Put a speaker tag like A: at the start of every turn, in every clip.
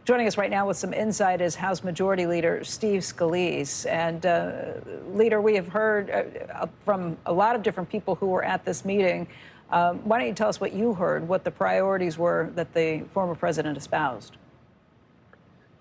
A: Joining us right now with some insight is House Majority Leader Steve Scalise. And Leader, we have heard from a lot of different people who were at this meeting. Why don't you tell us what you heard, what the priorities were that the former president espoused?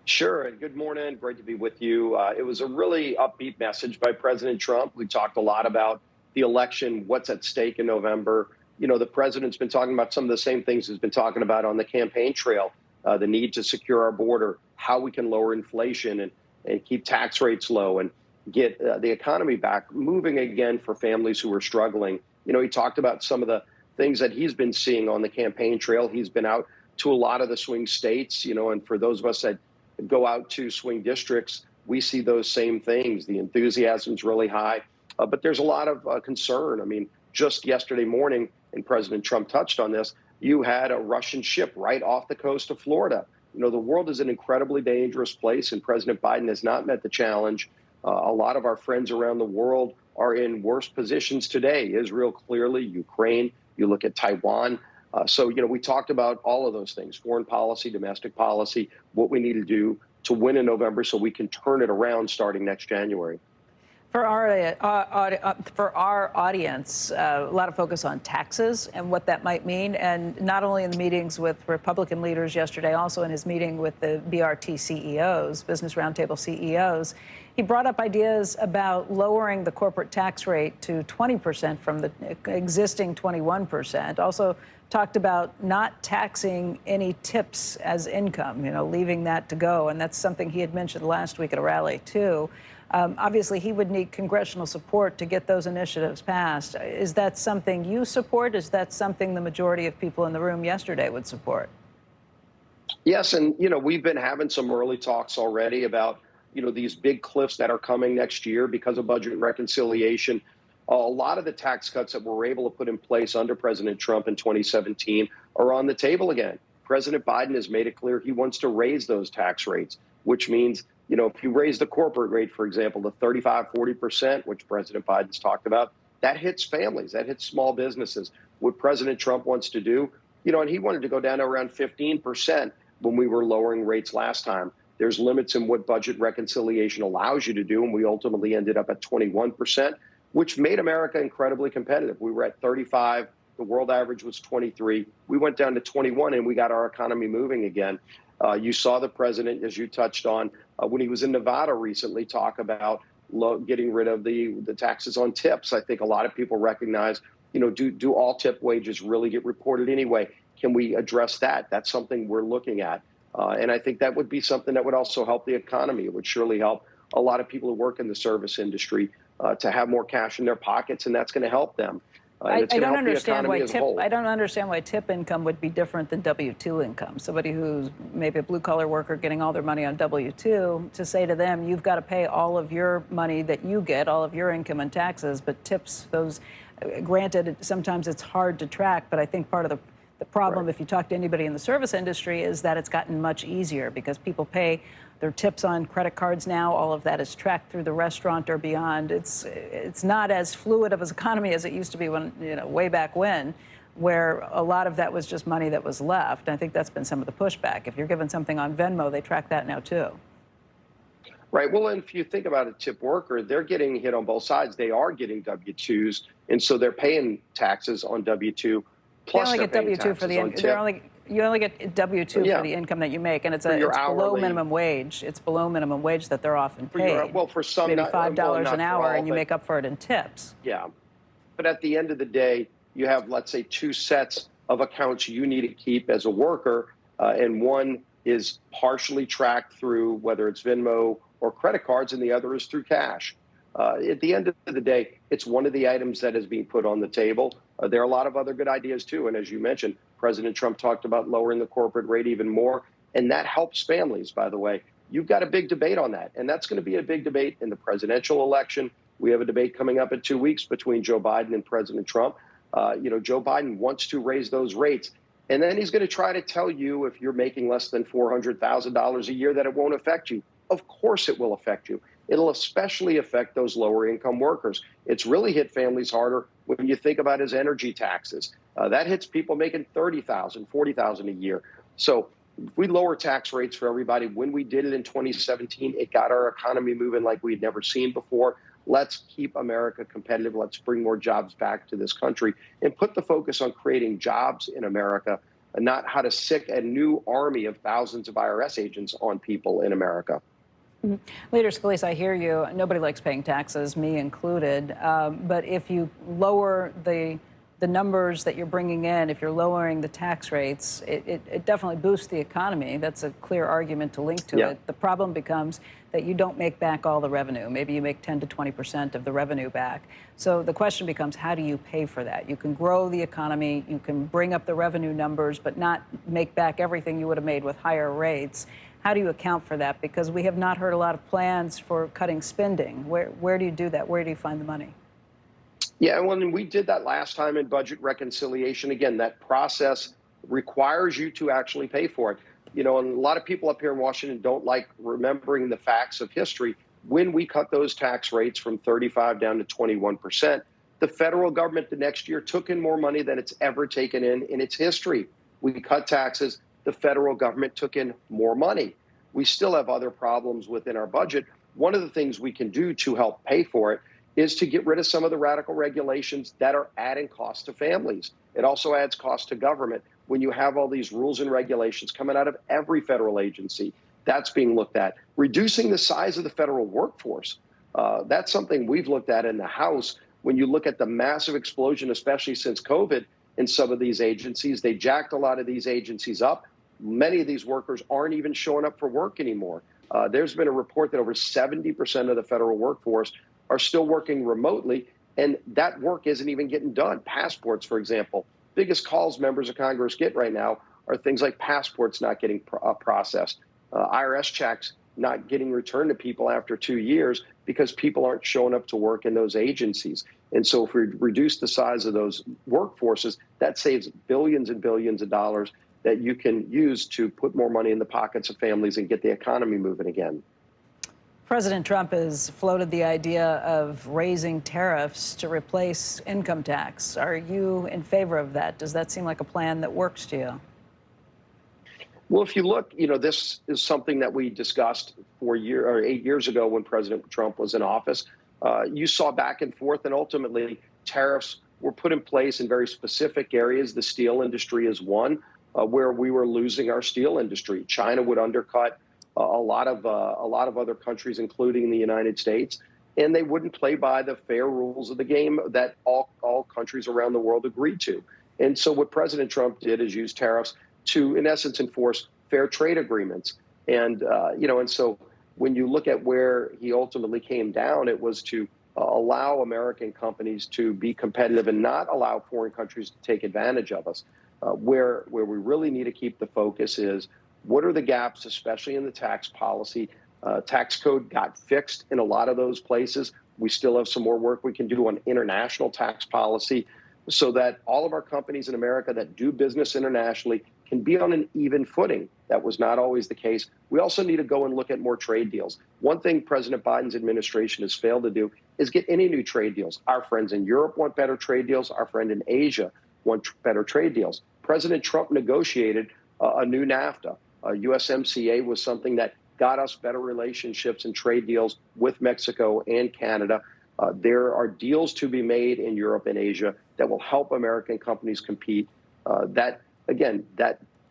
B: Sure, and good morning. Great to be with you. It was a really upbeat message by President Trump. We talked a lot about the election, what's at stake in November. You know, the president's been talking about some of the same things he's been talking about on the campaign trail. The need to secure our border, how we can lower inflation and keep tax rates low and get the economy back moving again for families who are struggling. You know, he talked about some of the things that he's been seeing on the campaign trail. He's been out to a lot of the swing states, you know, and for those of us that go out to swing districts, we see those same things. The enthusiasm's really high, but there's a lot of concern. I mean, just yesterday morning, and President Trump touched on this, you had a Russian ship right off the coast of Florida. You know, the world is an incredibly dangerous place, and President Biden has not met the challenge. A lot of our friends around the world are in worse positions today. Israel, clearly, Ukraine, you look at Taiwan. So, you know, we talked about all of those things, foreign policy, domestic policy, what we need to do to win in November so we can turn it around starting next January.
A: For our audience, a lot of focus on taxes and what that might mean, and not only in the meetings with Republican leaders yesterday, also in his meeting with the BRT CEOs, Business Roundtable CEOs, he brought up ideas about lowering the corporate tax rate to 20% from the existing 21%. Also talked about not taxing any tips as income, you know, leaving that to go, and that's something he had mentioned last week at a rally, too. Obviously, he would need congressional support to get those initiatives passed. Is that something you support? Is that something the majority of people in the room yesterday would support?
B: Yes, and, you know, we've been having some early talks already about, you know, these big cliffs that are coming next year because of budget reconciliation. A lot of the tax cuts that we were able to put in place under President Trump in 2017 are on the table again. President Biden has made it clear he wants to raise those tax rates, which means, you know, if you raise the corporate rate, for example, to 35, 40%, which President Biden's talked about, that hits families, that hits small businesses. What President Trump wants to do, you know, and he wanted to go down to around 15% when we were lowering rates last time. There's limits in what budget reconciliation allows you to do, and we ultimately ended up at 21%, which made America incredibly competitive. We were at 35. The world average was 23. We went down to 21, and we got our economy moving again. You saw the president, as you touched on, when he was in Nevada recently, talk about getting rid of the taxes on tips. I think a lot of people recognize, you know, do all tip wages really get reported anyway? Can we address that? That's something we're looking at. And I think that would be something that would also help the economy. It would surely help a lot of people who work in the service industry to have more cash in their pockets, and that's going to help them.
A: I don't understand why tip income would be different than W-2 income. Somebody who's maybe a blue-collar worker getting all their money on W-2, to say to them, you've got to pay all of your money that you get, all of your income and taxes, but tips, those, granted, sometimes it's hard to track, but I think part of the problem, if you talk to anybody in the service industry, is that it's gotten much easier because people pay their tips on credit cards now. All of that is tracked through the restaurant or beyond. It's not as fluid of an economy as it used to be when, you know, way back when, where a lot of that was just money that was left. And I think that's been some of the pushback. If you're given something on Venmo, they track that now too.
B: Right. Well, and if you think about a tip worker, they're getting hit on both sides. They are getting W-2s, and so they're paying taxes on W-2. Plus,
A: they only get W-2 for the you only get W-2 for the income that you make, and it's below minimum wage. It's below minimum wage that they're often paid.
B: Well, for some,
A: maybe $5 an hour, and you make up for it in tips.
B: Yeah, but at the end of the day, you have, let's say, two sets of accounts you need to keep as a worker, and one is partially tracked through whether it's Venmo or credit cards, and the other is through cash. At the end of the day, it's one of the items that is being put on the table. There are a lot of other good ideas, too. And as you mentioned, President Trump talked about lowering the corporate rate even more. And that helps families, by the way. You've got a big debate on that. And that's going to be a big debate in the presidential election. We have a debate coming up in 2 weeks between Joe Biden and President Trump. You know, Joe Biden wants to raise those rates. And then he's going to try to tell you, if you're making less than $400,000 a year, that it won't affect you. Of course it will affect you. It'll especially affect those lower income workers. It's really hit families harder when you think about his energy taxes. That hits people making $30,000, $40,000 a year. So if we lower tax rates for everybody, when we did it in 2017, it got our economy moving like we'd never seen before. Let's keep America competitive. Let's bring more jobs back to this country and put the focus on creating jobs in America and not how to sick a new army of thousands of IRS agents on people in America.
A: Leader Scalise, I hear you. Nobody likes paying taxes, me included. But if you lower the numbers that you're bringing in, if you're lowering the tax rates, it definitely boosts the economy. That's a clear argument to link to it. The problem becomes that you don't make back all the revenue. Maybe you make 10 to 20% of the revenue back. So the question becomes, how do you pay for that? You can grow the economy, you can bring up the revenue numbers, but not make back everything you would have made with higher rates. How do you account for that? Because we have not heard a lot of plans for cutting spending. Where do you do that? Where do you find the money?
B: Yeah, well, and we did that last time in budget reconciliation. Again, that process requires you to actually pay for it. You know, and a lot of people up here in Washington don't like remembering the facts of history. When we cut those tax rates from 35 down to 21%, the federal government the next year took in more money than it's ever taken in its history. We cut taxes. The federal government took in more money. We still have other problems within our budget. One of the things we can do to help pay for it is to get rid of some of the radical regulations that are adding costs to families. It also adds cost to government. When you have all these rules and regulations coming out of every federal agency, that's being looked at. Reducing the size of the federal workforce, that's something we've looked at in the House. When you look at the massive explosion, especially since COVID, in some of these agencies, they jacked a lot of these agencies up. Many of these workers aren't even showing up for work anymore. There's been a report that over 70% of the federal workforce are still working remotely, and that work isn't even getting done. Passports, for example, biggest calls members of Congress get right now are things like passports not getting processed, IRS checks not getting returned to people after 2 years because people aren't showing up to work in those agencies. And so if we reduce the size of those workforces, that saves billions and billions of dollars that you can use to put more money in the pockets of families and get the economy moving again.
A: President Trump has floated the idea of raising tariffs to replace income tax. Are you in favor of that? Does that seem like a plan that works to you?
B: Well, if you look, you know, this is something that we discussed 8 years ago when President Trump was in office. You saw back and forth, and ultimately tariffs were put in place in very specific areas. The steel industry is one where we were losing our steel industry. China would undercut a lot of other countries, including the United States, and they wouldn't play by the fair rules of the game that all countries around the world agreed to. And so what President Trump did is use tariffs to, in essence, enforce fair trade agreements. And, and so when you look at where he ultimately came down, it was to allow American companies to be competitive and not allow foreign countries to take advantage of us. Where we really need to keep the focus is, what are the gaps, especially in the tax policy? Tax code got fixed in a lot of those places. We still have some more work we can do on international tax policy so that all of our companies in America that do business internationally can be on an even footing. That was not always the case. We also need to go and look at more trade deals. One thing President Biden's administration has failed to do is get any new trade deals. Our friends in Europe want better trade deals. Our friend in Asia want better trade deals. President Trump negotiated a new NAFTA. USMCA was something that got us better relationships and trade deals with Mexico and Canada. There are deals to be made in Europe and Asia that will help American companies compete. That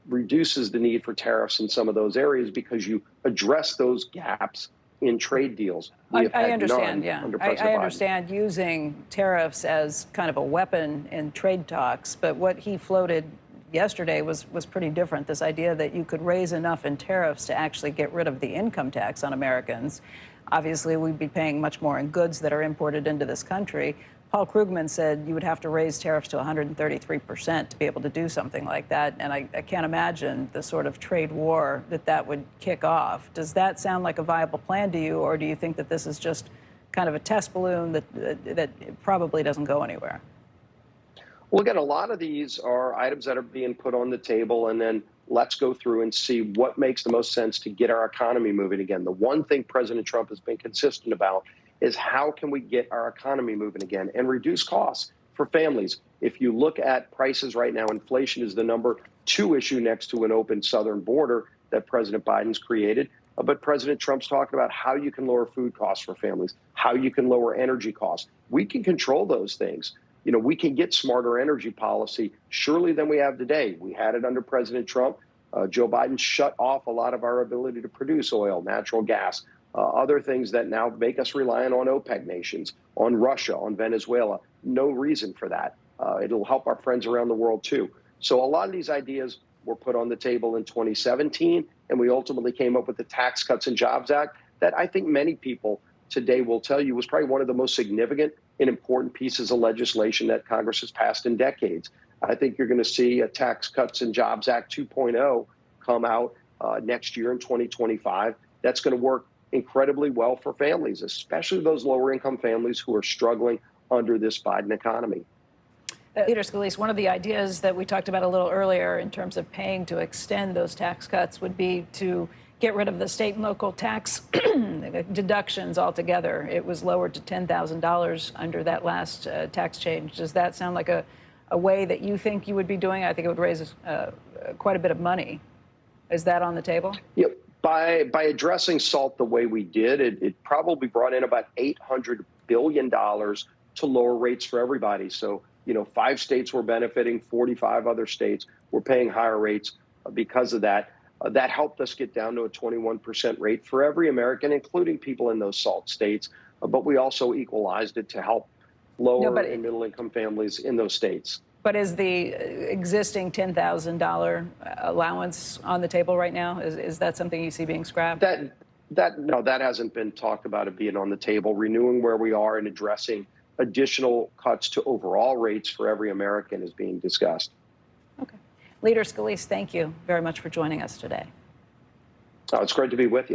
B: reduces the need for tariffs in some of those areas because you address those gaps in trade deals.
A: I understand, I understand using tariffs as kind of a weapon in trade talks, but what he floated yesterday was pretty different. This idea that you could raise enough in tariffs to actually get rid of the income tax on Americans. Obviously, we'd be paying much more in goods that are imported into this country. Paul Krugman said you would have to raise tariffs to 133% to be able to do something like that. And I can't imagine the sort of trade war that would kick off. Does that sound like a viable plan to you, or do you think that this is just kind of a test balloon that probably doesn't go anywhere?
B: Well, again, a lot of these are items that are being put on the table, and then let's go through and see what makes the most sense to get our economy moving again. The one thing President Trump has been consistent about is how can we get our economy moving again and reduce costs for families. If you look at prices right now, inflation is the number to issue next to an open southern border that President Biden's created. But President Trump's talking about how you can lower food costs for families, how you can lower energy costs. We can control those things. We can get smarter energy policy surely than we have today. We had it under President Trump. Joe Biden shut off a lot of our ability to produce oil, natural gas, other things that now make us reliant on OPEC nations, on Russia, on Venezuela. No reason for that. It'll help our friends around the world, too. So a lot of these ideas were put on the table in 2017, and we ultimately came up with the Tax Cuts and Jobs Act that I think many people today will tell you was probably one of the most significant and important pieces of legislation that Congress has passed in decades. I think you're going to see a Tax Cuts and Jobs Act 2.0 come out next year in 2025. That's going to work incredibly well for families, especially those lower income families who are struggling under this Biden economy.
A: Leader Scalise, one of the ideas that we talked about a little earlier in terms of paying to extend those tax cuts would be to get rid of the state and local tax deductions altogether. It was lowered to $10,000 under that last tax change. Does that sound like a way that you think you would be doing? I think it would raise quite a bit of money. Is that on the table?
B: Yeah, by addressing SALT the way we did, it probably brought in about $800 billion to lower rates for everybody. So, 5 states were benefiting, 45 other states were paying higher rates because of that. That helped us get down to a 21% rate for every American, including people in those SALT states. But we also equalized it to help lower and middle-income families in those states.
A: But is the existing $10,000 allowance on the table right now? Is that something you see being scrapped?
B: No, that hasn't been talked about it being on the table. Renewing where we are and addressing additional cuts to overall rates for every American is being discussed.
A: Okay. Leader Scalise, thank you very much for joining us today.
B: It's great to be with you.